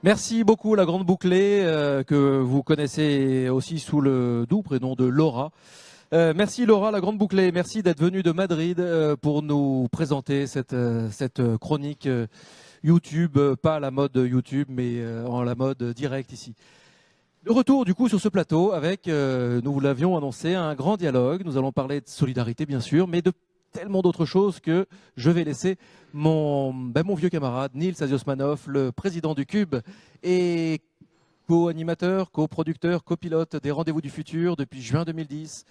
Merci beaucoup la Grande Bouclée, que vous connaissez aussi sous le doux prénom de Laura. Merci Laura la Grande Bouclée, merci d'être venue de Madrid pour nous présenter cette chronique YouTube, pas à la mode YouTube, mais en la mode direct ici. De retour du coup sur ce plateau avec, nous vous l'avions annoncé, un grand dialogue. Nous allons parler de solidarité bien sûr, mais de tellement d'autres choses que je vais laisser mon vieux camarade Nils Asiosmanov, le président du Cube et co-animateur, co-producteur, copilote des Rendez-vous du Futur depuis juin 2010.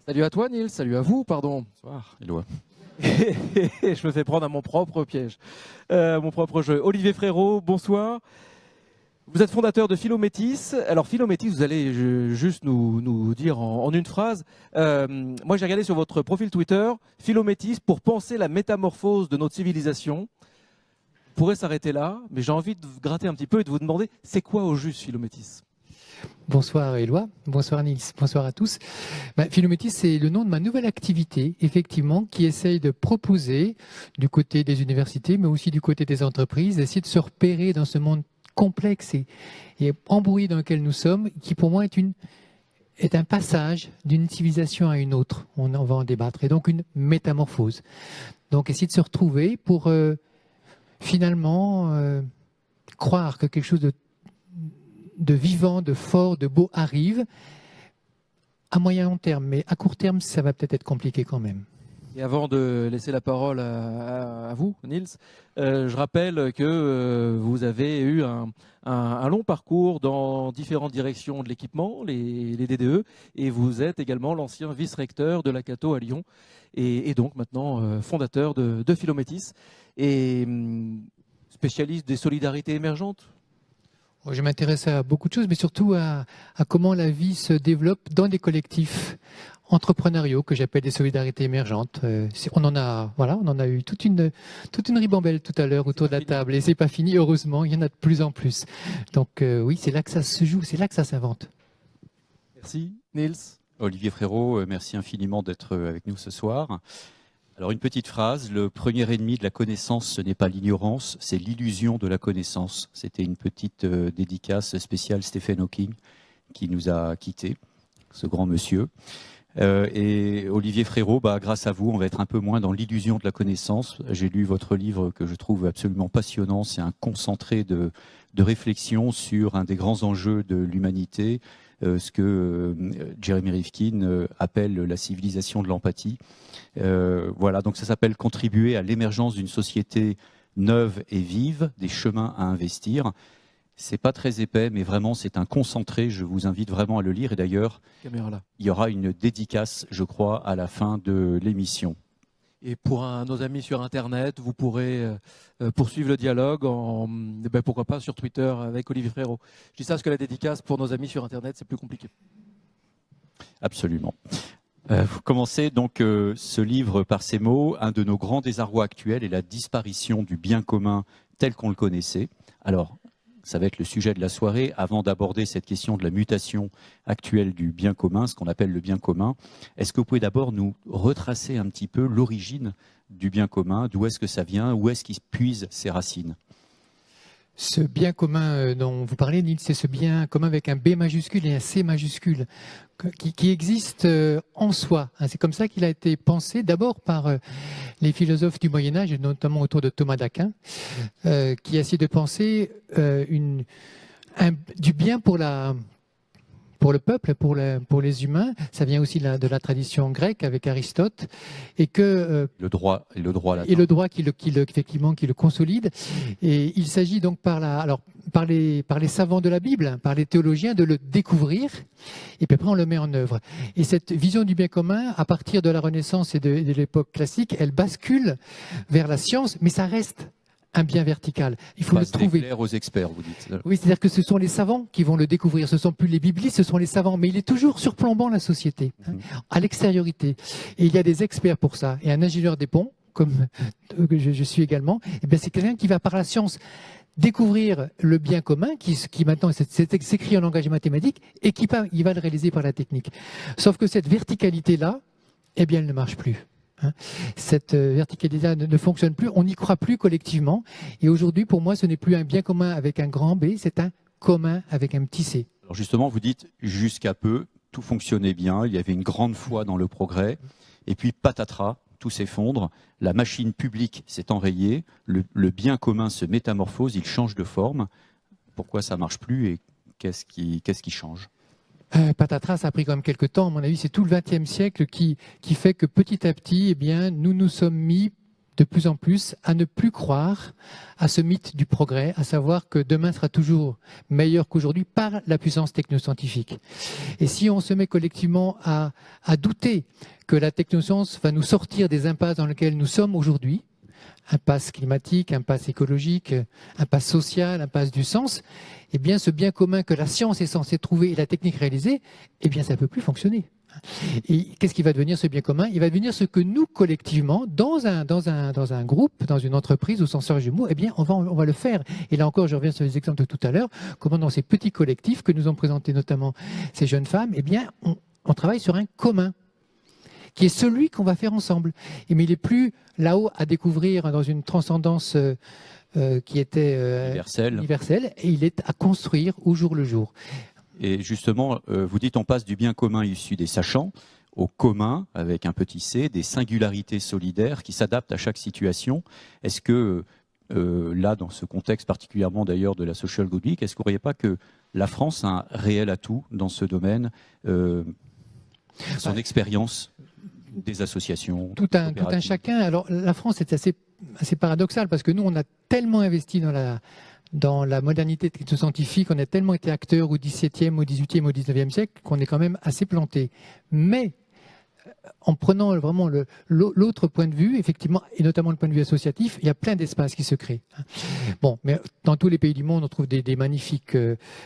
Salut à toi Nils, salut à vous, pardon. Bonsoir, Éloi. Et je me fais prendre à mon propre piège, mon propre jeu. Olivier Frérot, bonsoir. Vous êtes fondateur de Philométis. Alors Philométis, vous allez juste nous dire en une phrase. Moi j'ai regardé sur votre profil Twitter, Philométis pour penser la métamorphose de notre civilisation. On pourrait s'arrêter là, mais j'ai envie de vous gratter un petit peu et de vous demander, c'est quoi au juste Philométis ? Bonsoir Éloi, bonsoir Nils, bonsoir à tous. Philométis, c'est le nom de ma nouvelle activité, effectivement, qui essaye de proposer, du côté des universités, mais aussi du côté des entreprises, d'essayer de se repérer dans ce monde complexe et embrouillé dans lequel nous sommes, qui pour moi est un passage d'une civilisation à une autre. On va en débattre. Et donc une métamorphose. Donc essayer de se retrouver pour finalement croire que quelque chose de vivant, de fort, de beau arrive à moyen long terme. Mais à court terme, ça va peut-être être compliqué quand même. Et avant de laisser la parole à vous, Nils, je rappelle que vous avez eu un long parcours dans différentes directions de l'équipement, les DDE, et vous êtes également l'ancien vice-recteur de la Cato à Lyon, et donc maintenant fondateur de Philométis, et spécialiste des solidarités émergentes. Je m'intéresse à beaucoup de choses, mais surtout à comment la vie se développe dans des collectifs entrepreneuriaux que j'appelle des solidarités émergentes. On en a eu toute une ribambelle tout à l'heure autour de la table, et c'est pas fini, heureusement, il y en a de plus en plus. Donc oui, c'est là que ça se joue, c'est là que ça s'invente. Merci, Nils. Olivier Frérot, merci infiniment d'être avec nous ce soir. Alors une petite phrase, le premier ennemi de la connaissance, ce n'est pas l'ignorance, c'est l'illusion de la connaissance. C'était une petite dédicace spéciale Stephen Hawking qui nous a quittés, ce grand monsieur. Et Olivier Frérot, grâce à vous, on va être un peu moins dans l'illusion de la connaissance. J'ai lu votre livre que je trouve absolument passionnant. C'est un concentré de réflexion sur un des grands enjeux de l'humanité, ce que Jeremy Rifkin appelle la civilisation de l'empathie. Voilà, donc ça s'appelle contribuer à l'émergence d'une société neuve et vive, des chemins à investir. C'est pas très épais, mais vraiment c'est un concentré. Je vous invite vraiment à le lire. Et d'ailleurs, il y aura une dédicace, je crois, à la fin de l'émission. Et pour nos amis sur Internet, vous pourrez poursuivre le dialogue, pourquoi pas sur Twitter avec Olivier Frérot. Je dis ça parce que la dédicace pour nos amis sur Internet, c'est plus compliqué. Absolument. Vous commencez donc ce livre par ces mots. Un de nos grands désarrois actuels est la disparition du bien commun tel qu'on le connaissait. Alors, ça va être le sujet de la soirée. Avant d'aborder cette question de la mutation actuelle du bien commun, ce qu'on appelle le bien commun, est-ce que vous pouvez d'abord nous retracer un petit peu l'origine du bien commun, d'où est-ce que ça vient, où est-ce qu'il puise ses racines ? Ce bien commun dont vous parlez, Nils, c'est ce bien commun avec un B majuscule et un C majuscule qui existe en soi. C'est comme ça qu'il a été pensé d'abord par les philosophes du Moyen-Âge, notamment autour de Thomas d'Aquin, qui a essayé de penser du bien pour le peuple, pour les humains. Ça vient aussi de la tradition grecque avec Aristote, et que le droit latin. Et le droit effectivement qui le consolide. Et il s'agit donc par les savants de la Bible, par les théologiens, de le découvrir, et puis après on le met en œuvre. Et cette vision du bien commun, à partir de la Renaissance et de l'époque classique, elle bascule vers la science, mais ça reste un bien vertical. Il faut le trouver. Aux experts, vous dites. Oui, c'est-à-dire que ce sont les savants qui vont le découvrir. Ce ne sont plus les biblistes, ce sont les savants. Mais il est toujours surplombant la société, à l'extériorité. Et il y a des experts pour ça. Et un ingénieur des ponts, comme je suis également, c'est quelqu'un qui va par la science découvrir le bien commun, qui maintenant s'écrit en langage mathématique, et il va le réaliser par la technique. Sauf que cette verticalité-là, elle ne marche plus. Cette verticalisation ne fonctionne plus, on n'y croit plus collectivement. Et aujourd'hui, pour moi, ce n'est plus un bien commun avec un grand B, c'est un commun avec un petit c. Alors justement, vous dites jusqu'à peu, tout fonctionnait bien, il y avait une grande foi dans le progrès, et puis patatras, tout s'effondre, la machine publique s'est enrayée, le bien commun se métamorphose, il change de forme. Pourquoi ça ne marche plus et qu'est-ce qui change ? Patatras, ça a pris quand même quelques temps. À mon avis, c'est tout le XXe siècle qui fait que petit à petit, eh bien, nous nous sommes mis de plus en plus à ne plus croire à ce mythe du progrès, à savoir que demain sera toujours meilleur qu'aujourd'hui par la puissance technoscientifique. Et si on se met collectivement à douter que la technoscience va nous sortir des impasses dans lesquelles nous sommes aujourd'hui, impasse climatique, impasse écologique, impasse sociale, impasse du sens, eh bien ce bien commun que la science est censée trouver et la technique réaliser, eh bien ça ne peut plus fonctionner. Et qu'est-ce qui va devenir ce bien commun ? Il va devenir ce que nous, collectivement, dans un groupe, dans une entreprise, au sens large du mot, eh bien, on va le faire. Et là encore, je reviens sur les exemples de tout à l'heure, comment dans ces petits collectifs que nous ont présentés notamment ces jeunes femmes, eh bien, on travaille sur un commun, qui est celui qu'on va faire ensemble. Mais il n'est plus là-haut à découvrir dans une transcendance qui était universelle, et il est à construire au jour le jour. Et justement, vous dites on passe du bien commun issu des sachants au commun, avec un petit c, des singularités solidaires qui s'adaptent à chaque situation. Est-ce que, là, dans ce contexte particulièrement d'ailleurs de la social good week, est-ce que vous ne croyez pas que la France a un réel atout dans ce domaine, son expérience des associations, tout un chacun. Alors la France est assez paradoxale parce que nous, on a tellement investi dans la modernité technoscientifique, on a tellement été acteurs au XVIIe, au XVIIIe, au XIXe siècle qu'on est quand même assez planté. Mais en prenant vraiment l'autre point de vue, effectivement, et notamment le point de vue associatif, il y a plein d'espaces qui se créent. Bon, mais dans tous les pays du monde, on trouve des magnifiques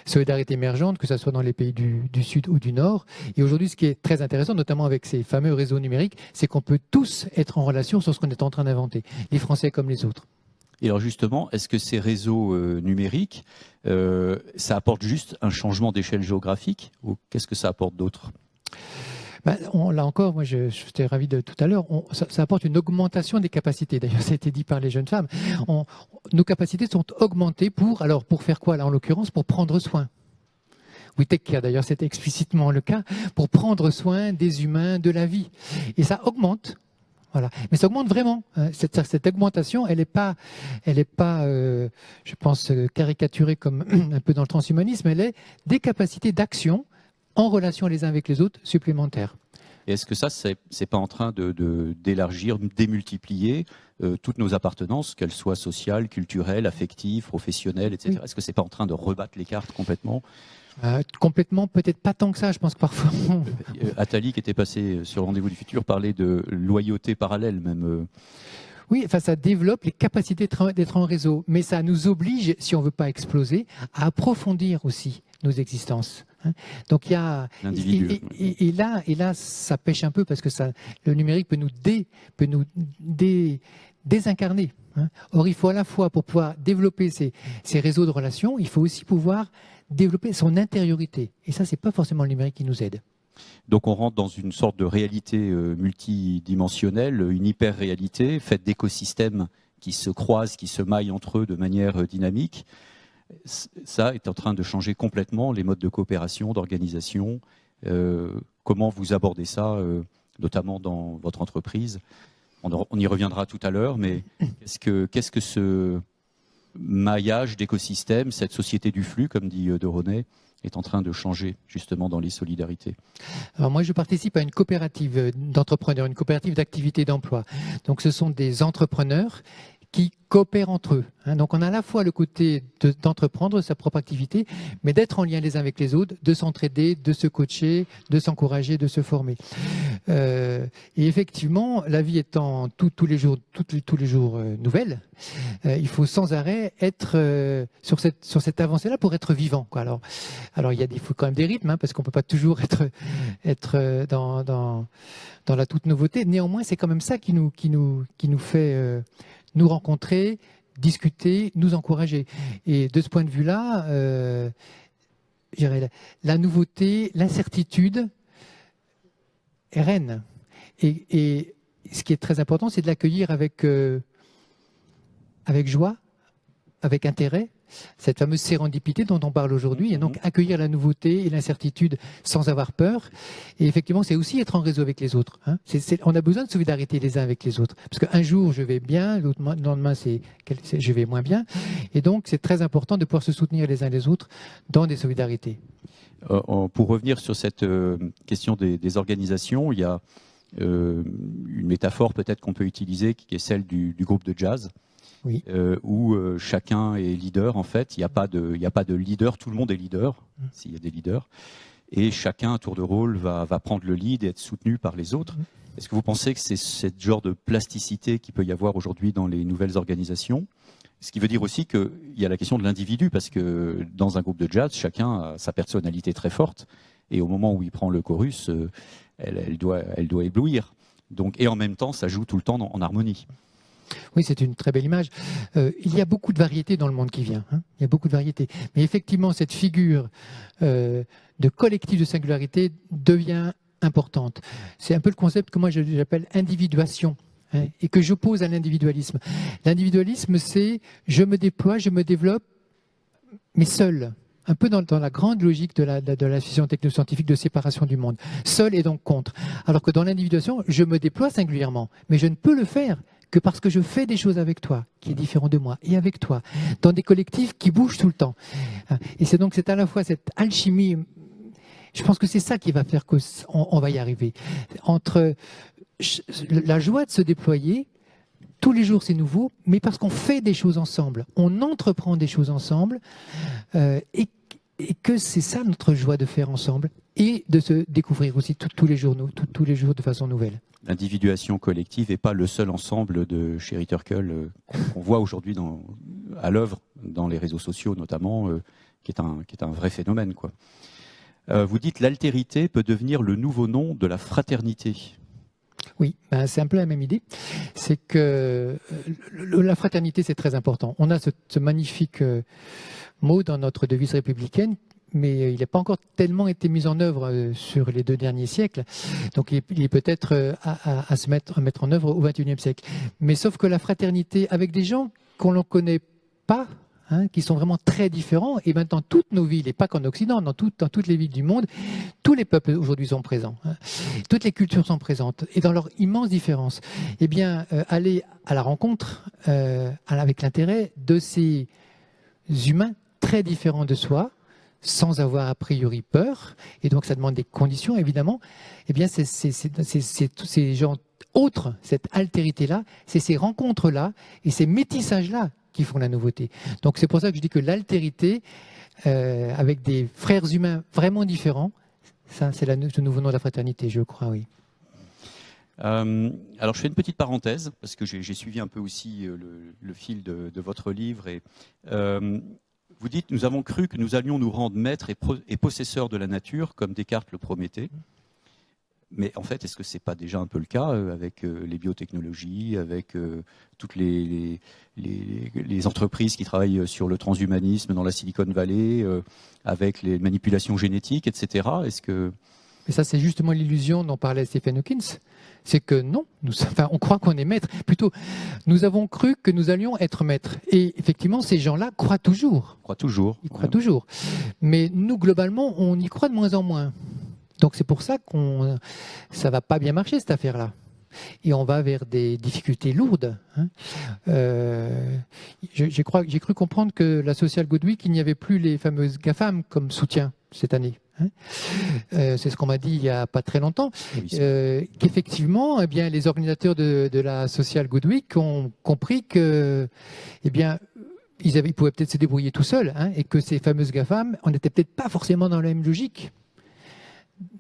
solidarités émergentes, que ce soit dans les pays du Sud ou du Nord. Et aujourd'hui, ce qui est très intéressant, notamment avec ces fameux réseaux numériques, c'est qu'on peut tous être en relation sur ce qu'on est en train d'inventer, les Français comme les autres. Et alors justement, est-ce que ces réseaux numériques, ça apporte juste un changement d'échelle géographique ou qu'est-ce que ça apporte d'autre ? Là encore, moi j'étais ravi de tout à l'heure, ça apporte une augmentation des capacités. D'ailleurs, ça a été dit par les jeunes femmes. Nos capacités sont augmentées pour faire quoi là en l'occurrence ? Pour prendre soin. We take care, d'ailleurs, c'était explicitement le cas, pour prendre soin des humains, de la vie. Et ça augmente. Voilà. Mais ça augmente vraiment. Cette augmentation, elle n'est pas, je pense, caricaturée comme un peu dans le transhumanisme, elle est des capacités d'action en relation les uns avec les autres supplémentaires. Et est-ce que ça, c'est pas en train d'élargir, de démultiplier toutes nos appartenances, qu'elles soient sociales, culturelles, affectives, professionnelles, etc. Oui. Est-ce que c'est pas en train de rebattre les cartes complètement ? Complètement, peut-être pas tant que ça, je pense que parfois... Attali, qui était passé sur le Rendez-vous du Futur, parlait de loyauté parallèle même. Oui, enfin, ça développe les capacités d'être en réseau, mais ça nous oblige, si on ne veut pas exploser, à approfondir aussi nos existences. Donc il y a et là ça pêche un peu parce que le numérique peut nous désincarner. Or il faut à la fois, pour pouvoir développer ces réseaux de relations, il faut aussi pouvoir développer son intériorité. Et ça, c'est pas forcément le numérique qui nous aide. Donc on rentre dans une sorte de réalité multidimensionnelle, une hyper-réalité faite d'écosystèmes qui se croisent, qui se maillent entre eux de manière dynamique. Ça est en train de changer complètement les modes de coopération, d'organisation. Comment vous abordez ça, notamment dans votre entreprise ? On y reviendra tout à l'heure, mais qu'est-ce que ce maillage d'écosystèmes, cette société du flux, comme dit De Ronet, est en train de changer justement dans les solidarités? Alors moi, je participe à une coopérative d'entrepreneurs, une coopérative d'activité d'emploi. Donc ce sont des entrepreneurs qui coopèrent entre eux. Donc on a à la fois le côté d'entreprendre sa propre activité, mais d'être en lien les uns avec les autres, de s'entraider, de se coacher, de s'encourager, de se former. Et effectivement, la vie étant tous les jours nouvelle, il faut sans arrêt être sur cette avancée-là pour être vivant, quoi. Alors il faut quand même des rythmes, parce qu'on ne peut pas toujours être dans la toute nouveauté. Néanmoins, c'est quand même ça qui nous fait nous rencontrer, discuter, nous encourager. Et de ce point de vue-là, la nouveauté, l'incertitude est reine. Et ce qui est très important, c'est de l'accueillir avec joie, avec intérêt, cette fameuse sérendipité dont on parle aujourd'hui, et donc accueillir la nouveauté et l'incertitude sans avoir peur. Et effectivement, c'est aussi être en réseau avec les autres. Hein. On a besoin de solidarité les uns avec les autres, parce qu'un jour je vais bien, le lendemain je vais moins bien, et donc c'est très important de pouvoir se soutenir les uns les autres dans des solidarités. Pour revenir sur cette question des organisations, il y a une métaphore peut-être qu'on peut utiliser qui est celle du groupe de jazz. Oui. Où chacun est leader en fait. Il n'y a pas de leader, tout le monde est leader, s'il y a des leaders. Et chacun, à tour de rôle, va prendre le lead et être soutenu par les autres. Est-ce que vous pensez que c'est ce genre de plasticité qu'il peut y avoir aujourd'hui dans les nouvelles organisations? Ce qui veut dire aussi qu'il y a la question de l'individu, parce que dans un groupe de jazz, chacun a sa personnalité très forte. Et au moment où il prend le chorus, elle doit éblouir. Donc, et en même temps, ça joue tout le temps en harmonie. Oui, c'est une très belle image. Il y a beaucoup de variétés dans le monde qui vient. Hein. Il y a beaucoup de variétés. Mais effectivement, cette figure de collectif de singularité devient importante. C'est un peu le concept que moi j'appelle individuation, hein, et que j'oppose à l'individualisme. L'individualisme, c'est je me déploie, je me développe, mais seul. Un peu dans la grande logique de la vision technoscientifique de séparation du monde. Seul et donc contre. Alors que dans l'individuation, je me déploie singulièrement, mais je ne peux le faire que parce que je fais des choses avec toi, qui est différent de moi, et avec toi, dans des collectifs qui bougent tout le temps. Et c'est donc à la fois cette alchimie, je pense que c'est ça qui va faire qu'on va y arriver. Entre la joie de se déployer, tous les jours c'est nouveau, mais parce qu'on fait des choses ensemble, on entreprend des choses ensemble, et que c'est ça notre joie de faire ensemble, et de se découvrir aussi tous les jours de façon nouvelle. L'individuation collective n'est pas le seul ensemble de Sherry Turkle qu'on voit aujourd'hui à l'œuvre, dans les réseaux sociaux notamment, qui est un vrai phénomène, quoi. Vous dites l'altérité peut devenir le nouveau nom de la fraternité. Oui, c'est un peu la même idée. C'est que la fraternité, c'est très important. On a ce magnifique mot dans notre devise républicaine, mais il n'a pas encore tellement été mis en œuvre sur les 2 derniers siècles. Donc il est peut-être à mettre en œuvre au XXIe siècle. Mais sauf que la fraternité avec des gens qu'on ne connaît pas, hein, qui sont vraiment très différents, et maintenant toutes nos villes, et pas qu'en Occident, dans toutes les villes du monde, tous les peuples aujourd'hui sont présents. Hein. Toutes les cultures sont présentes, et dans leur immense différence. Eh bien, aller à la rencontre avec l'intérêt de ces humains très différents de soi, sans avoir a priori peur, et donc ça demande des conditions évidemment, eh bien c'est tous ces gens autres, cette altérité-là, c'est ces rencontres-là et ces métissages-là qui font la nouveauté. Donc c'est pour ça que je dis que l'altérité, avec des frères humains vraiment différents, ça c'est le nouveau nom de la fraternité, je crois, oui. Alors je fais une petite parenthèse, parce que j'ai suivi un peu aussi le fil de votre livre, et vous dites, nous avons cru que nous allions nous rendre maîtres et possesseurs de la nature, comme Descartes le promettait. Mais en fait, est-ce que ce n'est pas déjà un peu le cas avec les biotechnologies, avec toutes les entreprises qui travaillent sur le transhumanisme dans la Silicon Valley, avec les manipulations génétiques, etc. Est-ce que... Mais ça, c'est justement l'illusion dont parlait Stephen Hawking. C'est que non, on croit qu'on est maître. Plutôt, nous avons cru que nous allions être maîtres. Et effectivement, ces gens-là croient toujours. Ils croient toujours. Mais nous, globalement, on y croit de moins en moins. Donc c'est pour ça ça va pas bien marcher, cette affaire-là. Et on va vers des difficultés lourdes. Hein. J'ai cru comprendre que la Social Good Week, il n'y avait plus les fameuses GAFAM comme soutien cette année. Hein. C'est ce qu'on m'a dit il n'y a pas très longtemps. Oui, qu'effectivement, eh bien, les organisateurs de la Social Good Week ont compris que, eh bien, ils pouvaient peut-être se débrouiller tout seuls, hein, et que ces fameuses GAFAM, on n'était peut-être pas forcément dans la même logique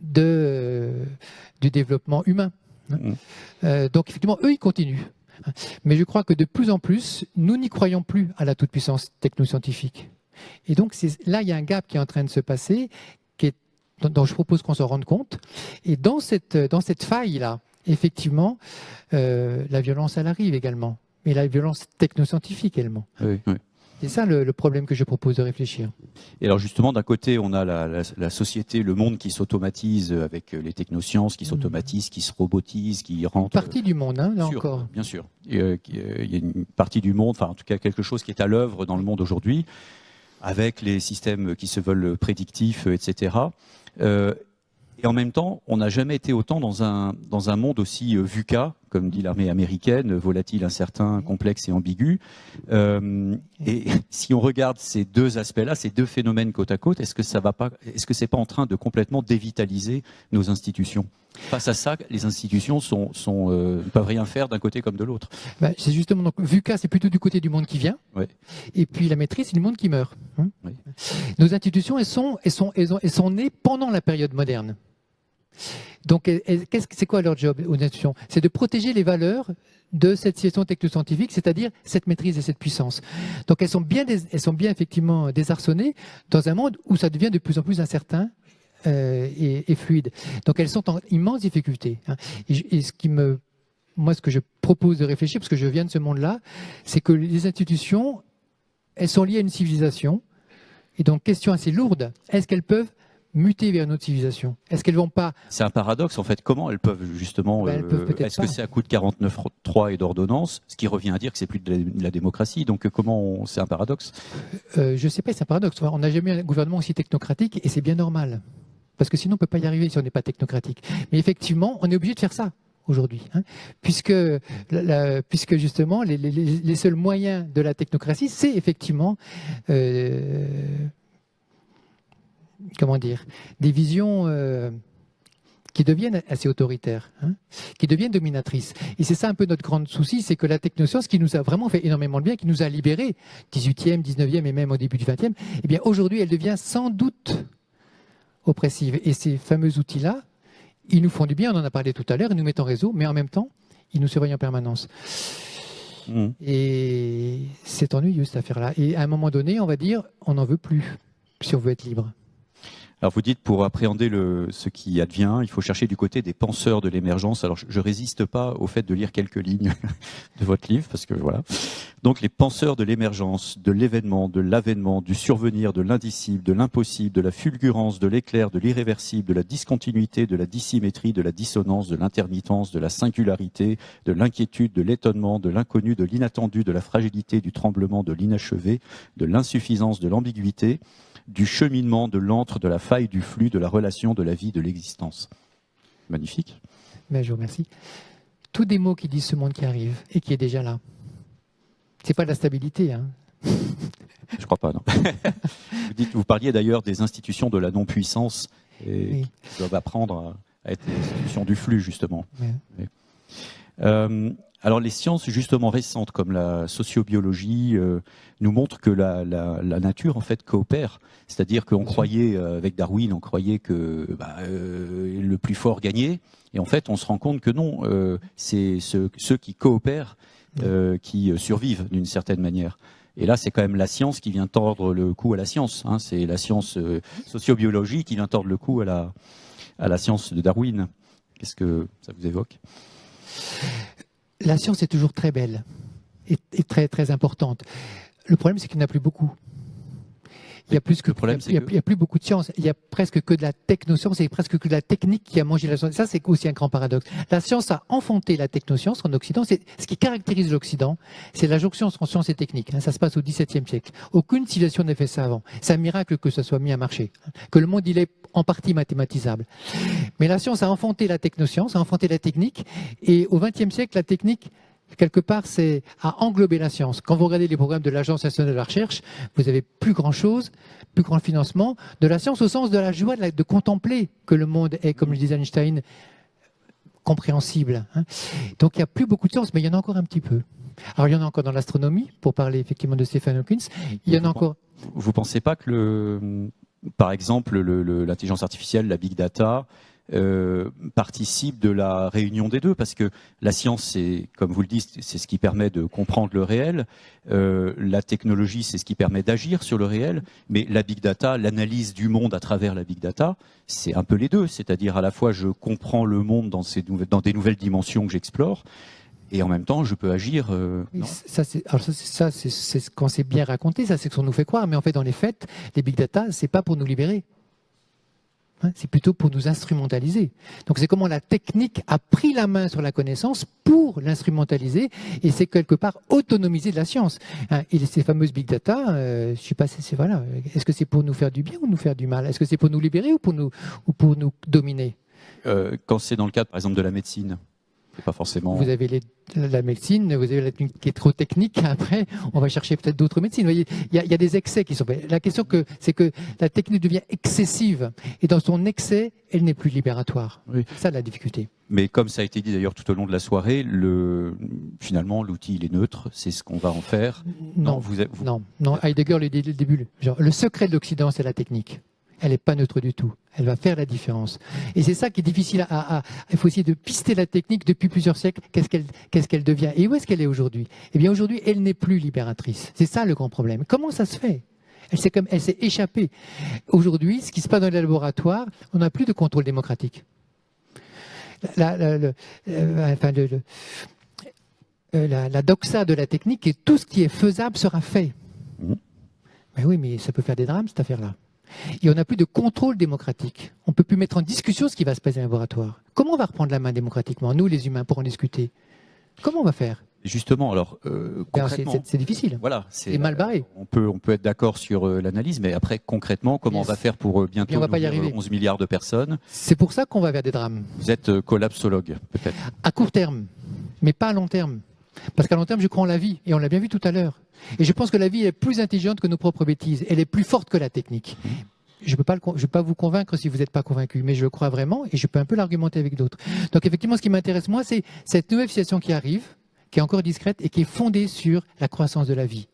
du développement humain. Donc effectivement, eux, ils continuent. Mais je crois que de plus en plus, nous n'y croyons plus à la toute-puissance technoscientifique. Et donc là, il y a un gap qui est en train de se passer, dont je propose qu'on se rende compte. Et dans cette faille-là, effectivement, la violence, elle arrive également. Mais la violence technoscientifique également. Oui, oui. C'est ça le problème que je propose de réfléchir. Et alors justement, d'un côté, on a la société, le monde qui s'automatise avec les technosciences, qui s'automatisent, qui se robotisent, qui rentrent. Une partie du monde, hein, là sûr, encore. Bien sûr. Il y a une partie du monde, enfin en tout cas quelque chose qui est à l'œuvre dans le monde aujourd'hui, avec les systèmes qui se veulent prédictifs, etc. Et en même temps, on n'a jamais été autant dans un monde aussi VUCA, comme dit l'armée américaine, volatile, incertain, complexe et ambigu. Et si on regarde ces deux aspects-là, ces deux phénomènes côte à côte, est-ce que c'est pas en train de complètement dévitaliser nos institutions? Face à ça, les institutions ne peuvent rien faire d'un côté comme de l'autre. C'est justement, donc, VUCA, c'est plutôt du côté du monde qui vient. Ouais. Et puis la maîtrise, c'est du monde qui meurt. Hein. Oui. Nos institutions, elles sont nées pendant la période moderne. Donc, c'est quoi leur job aux institutions? C'est de protéger les valeurs de cette situation technoscientifique, c'est-à-dire cette maîtrise et cette puissance. Donc, elles sont bien effectivement désarçonnées dans un monde où ça devient de plus en plus incertain et fluide. Donc, elles sont en immense difficulté. Hein. Et ce que je propose de réfléchir, parce que je viens de ce monde-là, c'est que les institutions, elles sont liées à une civilisation. Et donc, question assez lourde, est-ce qu'elles peuvent muter vers une autre civilisation? Est-ce qu'elles vont pas... C'est un paradoxe, en fait. Comment elles peuvent justement... est-ce que c'est à coup de 49.3 et d'ordonnance, ce qui revient à dire que c'est plus de la démocratie? Donc c'est un paradoxe? Je ne sais pas, c'est un paradoxe. On n'a jamais eu un gouvernement aussi technocratique et c'est bien normal. Parce que sinon, on ne peut pas y arriver si on n'est pas technocratique. Mais effectivement, on est obligé de faire ça aujourd'hui. Hein, puisque justement, les seuls moyens de la technocratie, c'est effectivement... comment dire, des visions qui deviennent assez autoritaires, hein, qui deviennent dominatrices. Et c'est ça un peu notre grand souci, c'est que la technoscience qui nous a vraiment fait énormément de bien, qui nous a libérés, 18e, 19e et même au début du 20e, eh bien aujourd'hui elle devient sans doute oppressive. Et ces fameux outils-là, ils nous font du bien, on en a parlé tout à l'heure, ils nous mettent en réseau, mais en même temps, ils nous surveillent en permanence. Et c'est ennuyeux cette affaire-là. Et à un moment donné, on va dire, on n'en veut plus, si on veut être libre. Alors vous dites, pour appréhender ce qui advient, il faut chercher du côté des penseurs de l'émergence. Alors je résiste pas au fait de lire quelques lignes de votre livre, parce que voilà. Donc les penseurs de l'émergence, de l'événement, de l'avènement, du survenir, de l'indicible, de l'impossible, de la fulgurance, de l'éclair, de l'irréversible, de la discontinuité, de la dissymétrie, de la dissonance, de l'intermittence, de la singularité, de l'inquiétude, de l'étonnement, de l'inconnu, de l'inattendu, de la fragilité, du tremblement, de l'inachevé, de l'insuffisance, de l'ambiguïté, du cheminement, de l'antre, de la faille, du flux, de la relation, de la vie, de l'existence. Magnifique. Mais je vous remercie. Tous des mots qui disent ce monde qui arrive et qui est déjà là. C'est pas de la stabilité, hein. Je crois pas, non. Vous parliez d'ailleurs des institutions de la non-puissance et qui doivent apprendre à être des institutions du flux, justement. Oui. Alors les sciences justement récentes comme la sociobiologie nous montrent que la nature en fait coopère. C'est-à-dire qu'on croyait, avec Darwin, on croyait que le plus fort gagnait. Et en fait, on se rend compte que non, c'est ceux qui coopèrent qui survivent d'une certaine manière. Et là, c'est quand même la science qui vient tordre le cou à la science. Hein. C'est la science sociobiologie qui vient tordre le cou à la science de Darwin. Qu'est-ce que ça vous évoque ? La science est toujours très belle et très, très importante. Le problème, c'est qu'il n'y en a plus beaucoup. Il y a plus beaucoup de science. Il y a presque que de la technoscience et presque que de la technique qui a mangé la science. Ça, c'est aussi un grand paradoxe. La science a enfanté la technoscience en Occident. C'est ce qui caractérise l'Occident, c'est la jonction entre science et technique. Ça se passe au XVIIe siècle. Aucune civilisation n'a fait ça avant. C'est un miracle que ça soit mis à marcher, que le monde il est en partie mathématisable. Mais la science a enfanté la technoscience, a enfanté la technique, et au XXe siècle, la technique quelque part, c'est à englober la science. Quand vous regardez les programmes de l'Agence nationale de la recherche, vous avez plus grand-chose, plus grand financement de la science au sens de la joie de contempler que le monde est, comme le disait Einstein, compréhensible. Hein. Donc il n'y a plus beaucoup de science, mais il y en a encore un petit peu. Alors il y en a encore dans l'astronomie, pour parler effectivement de Stephen Hawking. Il y en a encore. Vous ne pensez pas que, par exemple, l'intelligence artificielle, la big data, participe de la réunion des deux, parce que la science, c'est, comme vous le dites, c'est ce qui permet de comprendre le réel, la technologie, c'est ce qui permet d'agir sur le réel, mais la big data, l'analyse du monde à travers la big data, c'est un peu les deux, c'est-à-dire à la fois je comprends le monde dans des nouvelles dimensions que j'explore, et en même temps, je peux agir. Non C'est quand c'est bien raconté, ça c'est ce qu'on nous fait croire, mais en fait dans les faits, les big data, c'est pas pour nous libérer. C'est plutôt pour nous instrumentaliser. Donc c'est comment la technique a pris la main sur la connaissance pour l'instrumentaliser et c'est quelque part autonomiser de la science. Et ces fameuses big data, je sais pas, voilà. Est-ce que c'est pour nous faire du bien ou nous faire du mal? Est-ce que c'est pour nous libérer ou pour nous dominer? Quand c'est dans le cadre, par exemple, de la médecine, c'est pas forcément. Vous avez la médecine, vous avez la technique qui est trop technique. Après, on va chercher peut-être d'autres médecines. Vous voyez, il y a des excès qui sont faits. La question c'est que la technique devient excessive et dans son excès, elle n'est plus libératoire. Oui. C'est ça la difficulté. Mais comme ça a été dit d'ailleurs tout au long de la soirée, finalement l'outil il est neutre, c'est ce qu'on va en faire. Non, Heidegger le dit dès le début. Genre, le secret de l'Occident, c'est la technique. Elle n'est pas neutre du tout. Elle va faire la différence. Et c'est ça qui est difficile il faut essayer de pister la technique depuis plusieurs siècles. Qu'est-ce qu'elle devient? Et où est-ce qu'elle est aujourd'hui? Eh bien, aujourd'hui, elle n'est plus libératrice. C'est ça le grand problème. Comment ça se fait? Elle s'est échappée. Aujourd'hui, ce qui se passe dans les laboratoires, on n'a plus de contrôle démocratique. La doxa de la technique, et tout ce qui est faisable sera fait. Mais oui, mais ça peut faire des drames, cette affaire-là. Et on n'a plus de contrôle démocratique. On ne peut plus mettre en discussion ce qui va se passer dans les laboratoires. Comment on va reprendre la main démocratiquement, nous les humains, pour en discuter? Comment on va faire? Justement, alors concrètement, c'est difficile. Voilà, c'est mal barré. On peut être d'accord sur l'analyse, mais après concrètement, comment on va faire pour bientôt 11 milliards de personnes? C'est pour ça qu'on va vers des drames. Vous êtes collapsologue, peut-être? À court terme, mais pas à long terme. Parce qu'à long terme, je crois en la vie, et on l'a bien vu tout à l'heure. Et je pense que la vie est plus intelligente que nos propres bêtises. Elle est plus forte que la technique. Je ne peux pas vous convaincre si vous n'êtes pas convaincu, mais je le crois vraiment et je peux un peu l'argumenter avec d'autres. Donc effectivement, ce qui m'intéresse moi, c'est cette nouvelle civilisation qui arrive, qui est encore discrète et qui est fondée sur la croissance de la vie.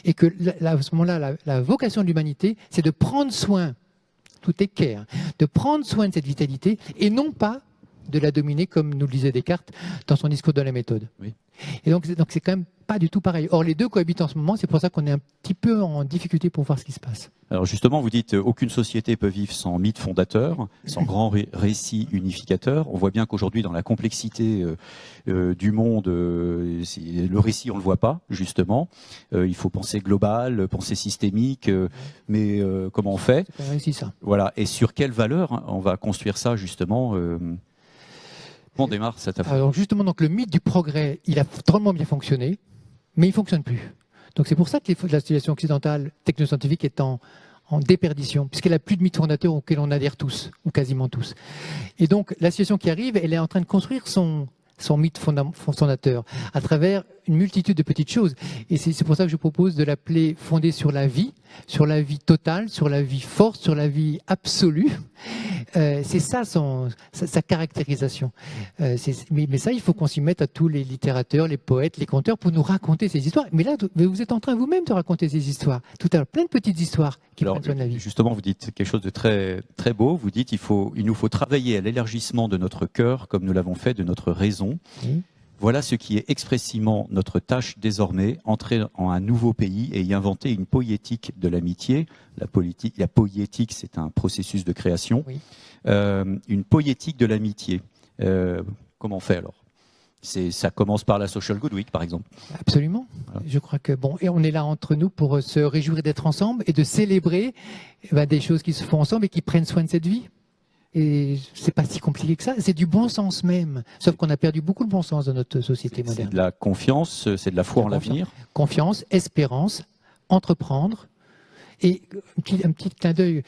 Et que à ce moment-là, la vocation de l'humanité, c'est de prendre soin, tout est care, de prendre soin de cette vitalité et non pas de la dominer comme nous le disait Descartes dans son discours de la méthode. Oui. Et donc c'est quand même pas du tout pareil. Or les deux cohabitent en ce moment, c'est pour ça qu'on est un petit peu en difficulté pour voir ce qui se passe. Alors justement, vous dites aucune société peut vivre sans mythe fondateur, sans grand récit unificateur. On voit bien qu'aujourd'hui, dans la complexité du monde, le récit, on le voit pas, justement. Il faut penser global, penser systémique, mais comment on fait? C'est pas réussi ça. Voilà. Et sur quelle valeur on va construire ça, justement on démarre cette affaire. Alors justement, donc, le mythe du progrès, il a drôlement bien fonctionné, mais il ne fonctionne plus. Donc c'est pour ça que la civilisation occidentale technoscientifique est en déperdition, puisqu'elle n'a plus de mythe fondateur auquel on adhère tous, ou quasiment tous. Et donc la civilisation qui arrive, elle est en train de construire son mythe fondateur à travers une multitude de petites choses. Et c'est pour ça que je propose de l'appeler fondée sur la vie totale, sur la vie forte, sur la vie absolue. C'est ça sa caractérisation. Mais ça, il faut qu'on s'y mette à tous les littérateurs, les poètes, les conteurs pour nous raconter ces histoires. Mais là, vous êtes en train vous-même de raconter ces histoires. Tout à l'heure, plein de petites histoires qui prennent soin de la vie. Justement, vous dites quelque chose de très, très beau. Vous dites il nous faut travailler à l'élargissement de notre cœur comme nous l'avons fait de notre raison. Oui. Voilà ce qui est expressément notre tâche désormais, entrer en un nouveau pays et y inventer une poétique de l'amitié. La poétique, c'est un processus de création. Oui. Une poétique de l'amitié. Comment on fait alors? Ça commence par la Social Good Week, par exemple. Absolument. Voilà. Je crois que et on est là entre nous pour se réjouir d'être ensemble et de célébrer des choses qui se font ensemble et qui prennent soin de cette vie. Et c'est pas si compliqué que ça, c'est du bon sens même. Sauf qu'on a perdu beaucoup de bon sens dans notre société moderne. C'est de la confiance, c'est de la foi en l'avenir. Confiance, espérance, entreprendre. Et un petit clin d'œil,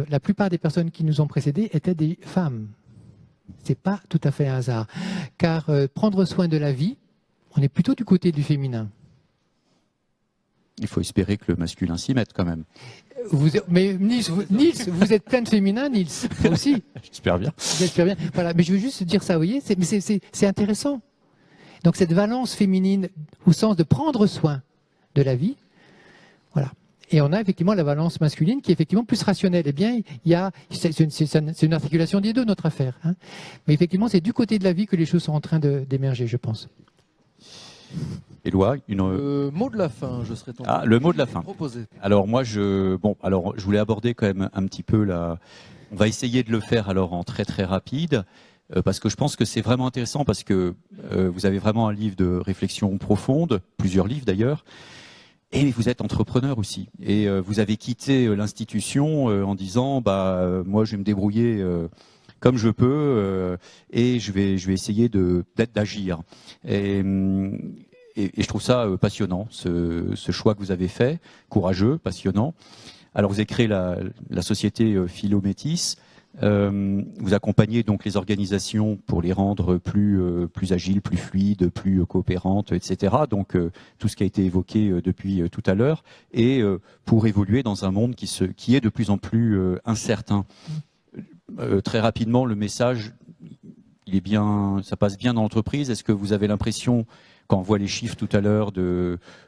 la plupart des personnes qui nous ont précédés étaient des femmes. C'est pas tout à fait un hasard. Car prendre soin de la vie, on est plutôt du côté du féminin. Il faut espérer que le masculin s'y mette quand même. Mais Nils, vous êtes plein de féminin, Nils, vous aussi. J'espère bien. J'espère bien. Voilà, mais je veux juste dire ça, vous voyez, c'est intéressant. Donc cette valence féminine au sens de prendre soin de la vie, voilà. Et on a effectivement la valence masculine qui est effectivement plus rationnelle. Eh bien, c'est une articulation des deux, notre affaire. Hein. Mais effectivement, c'est du côté de la vie que les choses sont en train d'émerger, je pense. Éloi, le mot de la fin, je serais tenté. Ah, le mot de la fin. Proposé. Alors moi, je voulais aborder quand même un petit peu on va essayer de le faire alors en très très rapide. parce que je pense que c'est vraiment intéressant, parce que vous avez vraiment un livre de réflexion profonde, plusieurs livres d'ailleurs, et vous êtes entrepreneur aussi. Et vous avez quitté l'institution en disant, moi je vais me débrouiller comme je peux et je vais essayer d'agir. Et je trouve ça passionnant, ce choix que vous avez fait, courageux, passionnant. Alors vous avez créé la société Philométis. Vous accompagnez donc les organisations pour les rendre plus agiles, plus fluides, plus coopérantes, etc. Donc tout ce qui a été évoqué depuis tout à l'heure, et pour évoluer dans un monde qui est de plus en plus incertain. Très rapidement, le message, ça passe bien dans l'entreprise. Est-ce que vous avez l'impression, quand on voit les chiffres tout à l'heure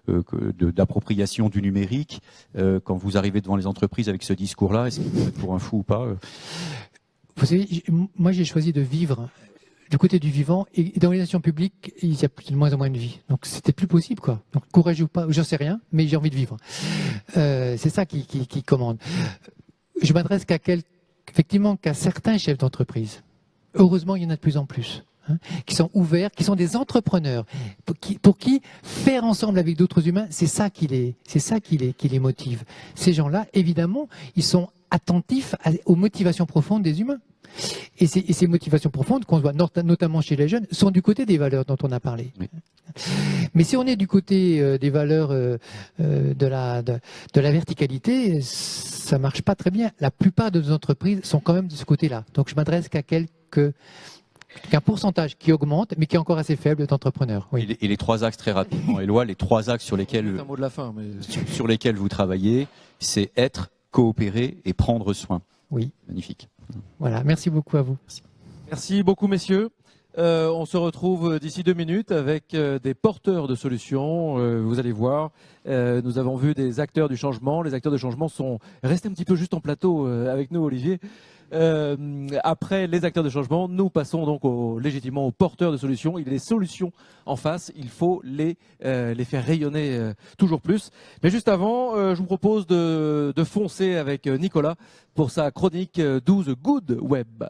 d'appropriation du numérique, quand vous arrivez devant les entreprises avec ce discours-là, est-ce que vous êtes pour un fou ou pas? Vous savez, moi j'ai choisi de vivre du côté du vivant, et dans l'organisation publique, il y a de moins en moins de vie. Donc c'était plus possible, quoi. Donc courageux ou pas, j'en sais rien, mais j'ai envie de vivre. C'est ça qui commande. Je m'adresse effectivement qu'à certains chefs d'entreprise. Heureusement, il y en a de plus en plus. Qui sont ouverts, qui sont des entrepreneurs, pour qui faire ensemble avec d'autres humains, c'est ça qui les motive. Ces gens-là, évidemment, ils sont attentifs aux motivations profondes des humains. Et ces motivations profondes, qu'on voit notamment chez les jeunes, sont du côté des valeurs dont on a parlé. Oui. Mais si on est du côté des valeurs de la verticalité, ça marche pas très bien. La plupart de nos entreprises sont quand même de ce côté-là. Donc je m'adresse qu'à qu'un pourcentage qui augmente, mais qui est encore assez faible d'entrepreneurs. Oui. Et les trois axes, très rapidement, Éloi, les trois axes sur lesquels, un mot de la fin, mais... sur lesquels vous travaillez, c'est être, coopérer et prendre soin. Oui. Magnifique. Voilà, merci beaucoup à vous. Merci beaucoup, messieurs. On se retrouve d'ici 2 minutes avec des porteurs de solutions. Vous allez voir, nous avons vu des acteurs du changement. Les acteurs de changement sont restés un petit peu juste en plateau avec nous, Olivier. Après les acteurs de changement, nous passons donc légitimement aux porteurs de solutions. Il y a des solutions en face, il faut les faire rayonner toujours plus. Mais juste avant, je vous propose de foncer avec Nicolas pour sa chronique 12 Good Web.